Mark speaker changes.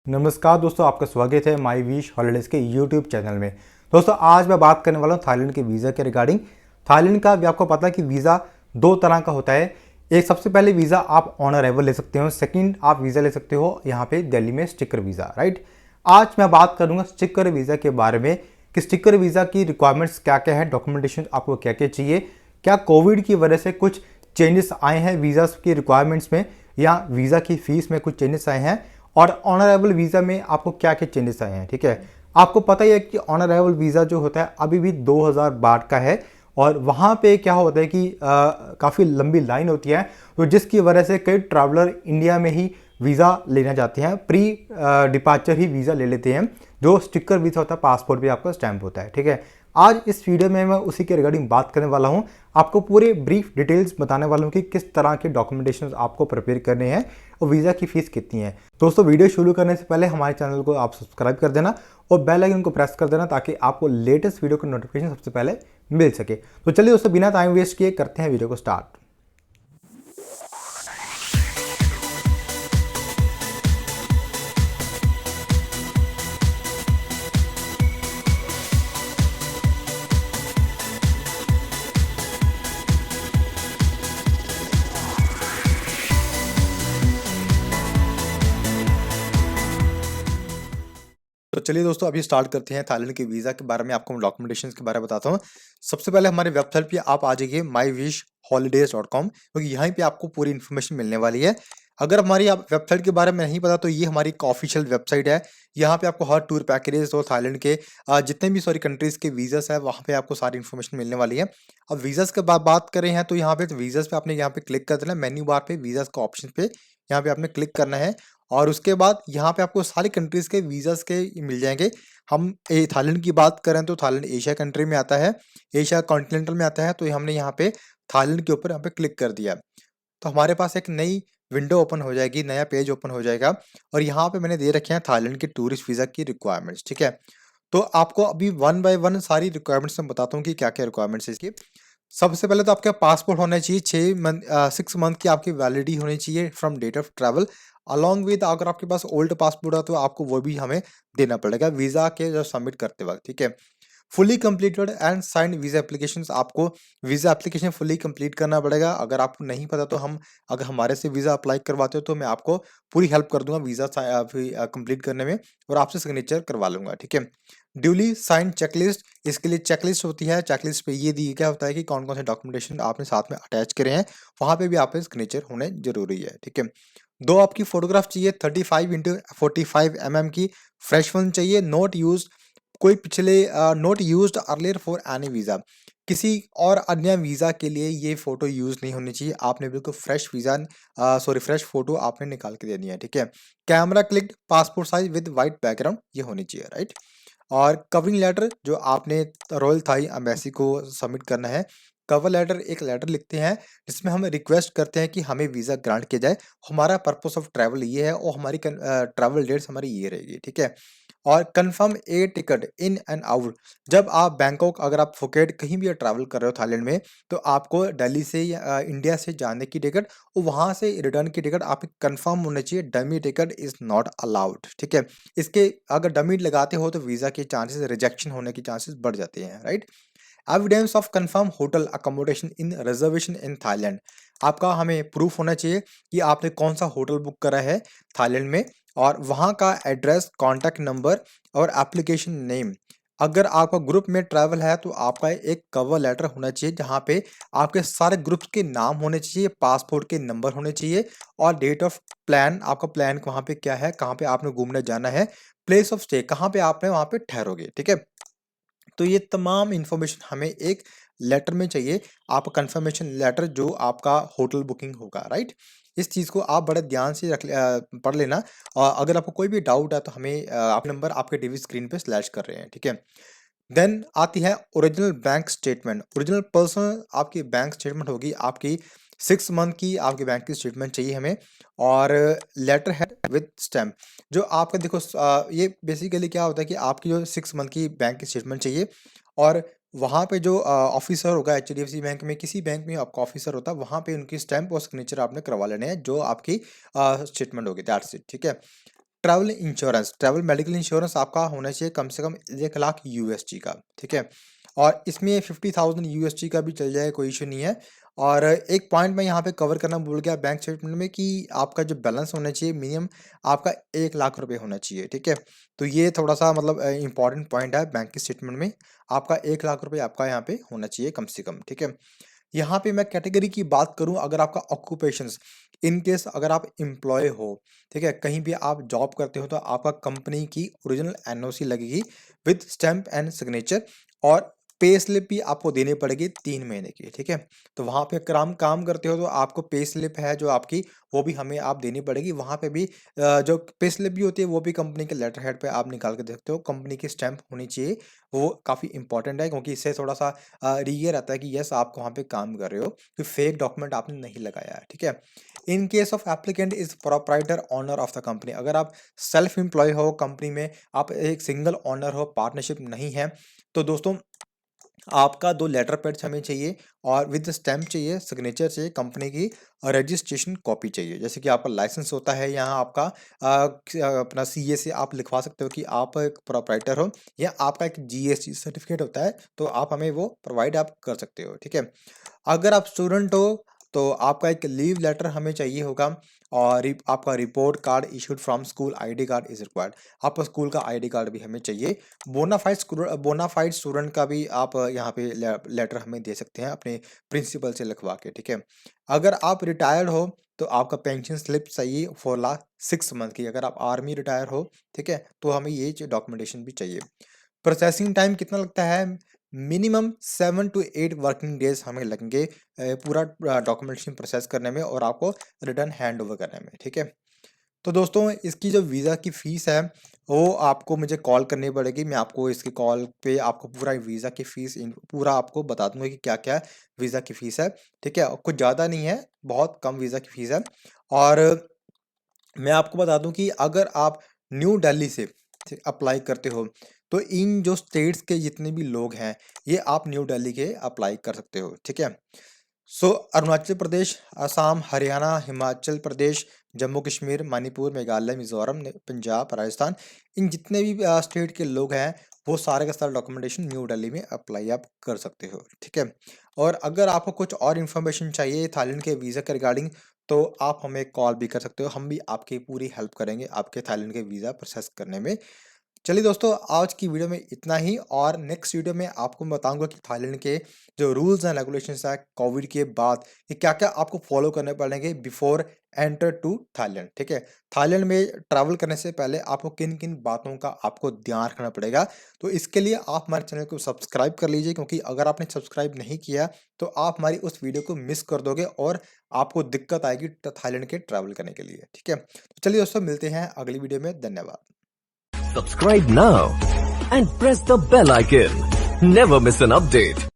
Speaker 1: नमस्कार दोस्तों, आपका स्वागत है माई विश हॉलीडेज़ के यूट्यूब चैनल में। दोस्तों आज मैं बात करने वाला हूँ थाईलैंड के वीज़ा के रिगार्डिंग। थाईलैंड का भी आपको पता है कि वीज़ा दो तरह का होता है। एक सबसे पहले वीज़ा आप ऑन अराइवल ले सकते हो, सेकंड आप वीज़ा ले सकते हो यहाँ पे दिल्ली में स्टिकर वीज़ा, राइट। आज मैं बात करूँगा स्टिकर वीज़ा के बारे में कि स्टिकर वीज़ा की रिक्वायरमेंट्स क्या क्या है, डॉक्यूमेंटेशन आपको क्या क्या चाहिए, क्या कोविड की वजह से कुछ चेंजेस आए हैं वीज़ा की रिक्वायरमेंट्स में या वीज़ा की फ़ीस में कुछ चेंजेस आए हैं, और ऑन अराइवल वीज़ा में आपको क्या क्या चेंजेस आए हैं। ठीक है, आपको पता ही है कि ऑन अराइवल वीज़ा जो होता है अभी भी 2000 बाट का है, और वहाँ पे क्या होता है कि काफ़ी लंबी लाइन होती है, तो जिसकी वजह से कई ट्रैवलर इंडिया में ही वीज़ा लेना चाहते हैं, प्री डिपार्चर ही वीज़ा ले लेते हैं। जो स्टिकर वीज़ा होता है पासपोर्ट पे आपका स्टैंप होता है। ठीक है, आज इस वीडियो में मैं उसी के रिगार्डिंग बात करने वाला हूँ, आपको पूरे ब्रीफ डिटेल्स बताने वाला हूँ कि किस तरह के डॉक्यूमेंटेशन आपको प्रिपेयर करने हैं और वीज़ा की फ़ीस कितनी है। दोस्तों वीडियो शुरू करने से पहले हमारे चैनल को आप सब्सक्राइब कर देना और बेल आइकन को प्रेस कर देना ताकि आपको लेटेस्ट वीडियो का नोटिफिकेशन सबसे पहले मिल सके। तो चलिए दोस्तों बिना टाइम वेस्ट किए करते हैं वीडियो को स्टार्ट। तो चलिए दोस्तों अभी स्टार्ट करते हैं थाईलैंड के वीज़ा के बारे में, आपको डॉक्यूमेंटेशन के बारे में बताता हूँ। सबसे पहले हमारे वेबसाइट पे आप आ जाइए mywishholidays.com, क्योंकि यहाँ पे आपको पूरी इन्फॉर्मेशन मिलने वाली है। अगर हमारी आप वेबसाइट के बारे में नहीं पता तो ये हमारी एक ऑफिशियल वेबसाइट है। यहाँ पे आपको हर टूर पैकेजेस और थाईलैंड के जितने भी कंट्रीज़ के वीज़ास है वहाँ पे आपको सारी इन्फॉर्मेशन मिलने वाली है। अब वीज़ास के बात करें हैं तो यहाँ पे वीज़ास पे आपने यहाँ पे क्लिक कर देना, मेन्यू बार पे वीज़ास का ऑप्शन पे यहाँ पे आपने क्लिक करना है, और उसके बाद यहाँ पे आपको सारी कंट्रीज़ के वीज़ास के मिल जाएंगे। हम थाईलैंड की बात करें तो थाईलैंड एशिया कंट्री में आता है, एशिया कॉन्टिनेंटल में आता है, तो हमने यहाँ पे थाईलैंड के ऊपर यहाँ पे क्लिक कर दिया तो हमारे पास एक नई विंडो ओपन हो जाएगी, नया पेज ओपन हो जाएगा, और यहाँ पे मैंने दे रखे हैं थाईलैंड के टूरिस्ट वीज़ा की रिक्वायरमेंट्स। ठीक है, तो आपको अभी वन बाय वन सारी रिक्वायरमेंट्स मैं बताता हूँ कि क्या क्या रिक्वायरमेंट्स है इसकी। सबसे पहले तो आपका पासपोर्ट होना चाहिए, 6 मंथ की आपकी वैलिडिटी होनी चाहिए from date of travel. Along with अगर आपके पास ओल्ड पासपोर्ट है तो आपको वो भी हमें देना पड़ेगा वीज़ा के जब सबमिट करते वक्त। ठीक है, fully completed and signed visa applications, आपको वीज़ा एप्लीकेशन फुली कंप्लीट करना पड़ेगा। अगर आपको नहीं पता तो हम अगर हमारे से वीज़ा अप्लाई करवाते हो तो मैं आपको पूरी हेल्प कर दूंगा वीज़ा कंप्लीट करने में, और आपसे सिग्नेचर करवा लूंगा। ठीक है, ड्यूली साइंड चेकलिस्ट, इसके लिए चेकलिस्ट होती है। चेकलिस्ट पे ये दी क्या होता है कि कौन कौन से डॉक्यूमेंटेशन आपने साथ में अटैच करे हैं, वहाँ पे भी आपके सिग्नेचर होने जरूरी है। ठीक है, दो आपकी फोटोग्राफ चाहिए, 35x45 mm की फ्रेश वन चाहिए, नोट यूज कोई पिछले note used earlier for any visa, किसी और अन्य वीज़ा के लिए ये फोटो यूज़ नहीं होनी चाहिए। आपने बिल्कुल फ्रेश फ्रेश फोटो आपने निकाल के देनी है। ठीक है, camera click passport size with white background ये होनी चाहिए, राइट। और कवरिंग लेटर जो आपने रॉयल थाई एम्बेसी को सबमिट करना है, कवर लेटर एक लेटर लिखते हैं जिसमें हम रिक्वेस्ट करते हैं कि हमें वीज़ा ग्रांट किया जाए, हमारा पर्पस ऑफ ट्रैवल ये है और हमारी ट्रैवल डेट्स हमारी ये रहेगी। ठीक है, और confirm A ticket in and out, जब आप बैंकॉक अगर आप फुकेट कहीं भी ट्रैवल कर रहे हो थाईलैंड में, तो आपको दिल्ली से या इंडिया से जाने की टिकट और वहाँ से रिटर्न की टिकट आपकी कंफर्म होनी चाहिए। Dummy ticket is not allowed. ठीक है, इसके अगर डमी लगाते हो तो वीज़ा के चांसेस रिजेक्शन होने के चांसेस बढ़ जाते हैं, right. Evidence of confirm hotel accommodation in reservation in Thailand, आपका हमें प्रूफ होना चाहिए कि आपने कौन सा होटल बुक करा है थाईलैंड में, और वहाँ का एड्रेस, कॉन्टैक्ट नंबर और एप्लीकेशन नेम। अगर आपका ग्रुप में ट्रैवल है तो आपका एक कवर लेटर होना चाहिए जहाँ पे आपके सारे ग्रुप्स के नाम होने चाहिए, पासपोर्ट के नंबर होने चाहिए, और डेट ऑफ प्लान, आपका प्लान वहाँ पे क्या है, कहाँ पे आपने घूमने जाना है, प्लेस ऑफ स्टे कहाँ पे आपने वहाँ पे ठहरोगे। ठीक है, तो ये तमाम इन्फॉर्मेशन हमें एक लेटर में चाहिए, आप कंफर्मेशन लेटर जो आपका होटल बुकिंग होगा, राइट। इस चीज़ को आप बड़े ध्यान से पढ़ लेना, और अगर आपको कोई भी डाउट है तो हमें आप नंबर आपके टीवी स्क्रीन पे स्लैश कर रहे हैं। ठीक है, देन आती है original bank statement, original personal आपकी बैंक स्टेटमेंट होगी, आपकी 6 मंथ की आपकी बैंक की स्टेटमेंट चाहिए हमें, और लेटर है विद स्टैम्प। जो आपका देखो ये बेसिकली क्या होता है कि आपकी जो 6 मंथ की बैंक की स्टेटमेंट चाहिए, और वहाँ पे जो ऑफिसर होगा HDFC बैंक में, किसी बैंक में आपका ऑफिसर होता है, वहाँ पे उनकी स्टैम्प और सिग्नेचर आपने करवा लेने हैं जो आपकी स्टेटमेंट होगी, दैट्स इट। ठीक है, ट्रैवल मेडिकल इंश्योरेंस आपका होना चाहिए कम से कम 1 लाख USD का, ठीक है। और इसमें 50,000 USD का भी चल जाए, कोई इशू नहीं है। और एक पॉइंट मैं यहाँ पे कवर करना भूल गया बैंक स्टेटमेंट में कि आपका जो बैलेंस होना चाहिए मिनिमम आपका 1 लाख रुपए होना चाहिए, ठीक है। तो ये थोड़ा सा मतलब इंपॉर्टेंट पॉइंट है बैंक के स्टेटमेंट में, आपका 1 लाख रुपए आपका यहाँ पे होना चाहिए कम से कम, ठीक है। यहाँ पे मैं कैटेगरी की बात करूँ, अगर आपका ऑक्यूपेशंस इन केस अगर आप एम्प्लॉय हो, ठीक है, कहीं भी आप जॉब करते हो तो आपका कंपनी की ओरिजिनल NOC लगेगी विद स्टैम्प एंड सिग्नेचर, और पे स्लिप भी आपको देनी पड़ेगी 3 महीने की, ठीक है। तो वहाँ पे अगर आप काम करते हो तो आपको पे स्लिप है जो आपकी, वो भी हमें आप देनी पड़ेगी। वहाँ पे भी जो पे स्लिप भी होती है वो भी कंपनी के लेटर हेड पे आप निकाल के दे सकते हो, कंपनी की स्टैम्प होनी चाहिए। वो काफ़ी इंपॉर्टेंट है क्योंकि इससे थोड़ा सा ये रहता है कि यस आप वहाँ पे काम कर रहे हो, कि फेक डॉक्यूमेंट आपने नहीं लगाया है, ठीक है। In case of applicant is proprietor owner of the company, अगर आप सेल्फ एम्प्लॉय हो कंपनी में, आप एक सिंगल ऑनर हो, पार्टनरशिप नहीं है, तो दोस्तों आपका 2 लेटर पैड्स हमें चाहिए और विद स्टैम्प चाहिए, सिग्नेचर चाहिए, कंपनी की रजिस्ट्रेशन कॉपी चाहिए। जैसे कि आपका लाइसेंस होता है, यहाँ आपका अपना CA से आप लिखवा सकते हो कि आप एक प्रोप्राइटर हो, या आपका एक GST सर्टिफिकेट होता है, तो आप हमें वो प्रोवाइड आप कर सकते हो, ठीक है। अगर आप स्टूडेंट हो तो आपका एक लीव लेटर हमें चाहिए होगा, और आपका report card issued from school, ID card is required, आपका स्कूल का ID कार्ड भी हमें चाहिए। बोनाफाइड स्टूडेंट का भी आप यहाँ पे लेटर हमें दे सकते हैं अपने प्रिंसिपल से लिखवा के, ठीक है। अगर आप रिटायर्ड हो तो आपका पेंशन स्लिप चाहिए फॉर लास्ट 6 मंथ की, अगर आप आर्मी रिटायर हो, ठीक है, तो हमें ये डॉक्यूमेंटेशन भी चाहिए। प्रोसेसिंग टाइम कितना लगता है? मिनिमम 7 to 8 वर्किंग डेज हमें लगेंगे पूरा डॉक्यूमेंटेशन प्रोसेस करने में और आपको रिटर्न हैंड ओवर करने में, ठीक है। तो दोस्तों इसकी जो वीज़ा की फ़ीस है वो आपको मुझे कॉल करनी पड़ेगी, मैं आपको इसकी कॉल पे आपको पूरा वीज़ा की फ़ीस पूरा आपको बता दूंगा कि क्या क्या वीज़ा की फ़ीस है, ठीक है। कुछ ज़्यादा नहीं है, बहुत कम वीज़ा की फ़ीस है। और मैं आपको बता दूं कि अगर आप न्यू दिल्ली से अप्लाई करते हो तो इन जो स्टेट्स के जितने भी लोग हैं ये आप न्यू दिल्ली के अप्लाई कर सकते हो, ठीक है। सो अरुणाचल प्रदेश, असम, हरियाणा, हिमाचल प्रदेश, जम्मू कश्मीर, मणिपुर, मेघालय, मिजोरम, पंजाब, राजस्थान, इन जितने भी स्टेट के लोग हैं वो सारे का सारा डॉक्यूमेंटेशन न्यू दिल्ली में अप्लाई आप कर सकते हो, ठीक है। और अगर आपको कुछ और इन्फॉर्मेशन चाहिए थाईलैंड के वीज़ा के रिगार्डिंग तो आप हमें कॉल भी कर सकते हो, हम भी आपकी पूरी हेल्प करेंगे आपके थाईलैंड के वीज़ा प्रोसेस करने में। चलिए दोस्तों आज की वीडियो में इतना ही, और नेक्स्ट वीडियो में आपको मैं बताऊंगा कि थाईलैंड के जो रूल्स एंड रेगुलेशंस है कोविड के बाद कि क्या क्या आपको फॉलो करने पड़ेंगे बिफोर एंटर टू थाईलैंड, ठीक है। थाईलैंड में ट्रैवल करने से पहले आपको किन किन बातों का आपको ध्यान रखना पड़ेगा, तो इसके लिए आप हमारे चैनल को सब्सक्राइब कर लीजिए, क्योंकि अगर आपने सब्सक्राइब नहीं किया तो आप हमारी उस वीडियो को मिस कर दोगे और आपको दिक्कत आएगी थाईलैंड के ट्रैवल करने के लिए, ठीक है। तो चलिए दोस्तों मिलते हैं अगली वीडियो में, धन्यवाद।
Speaker 2: Subscribe now and press the bell icon. Never miss an update.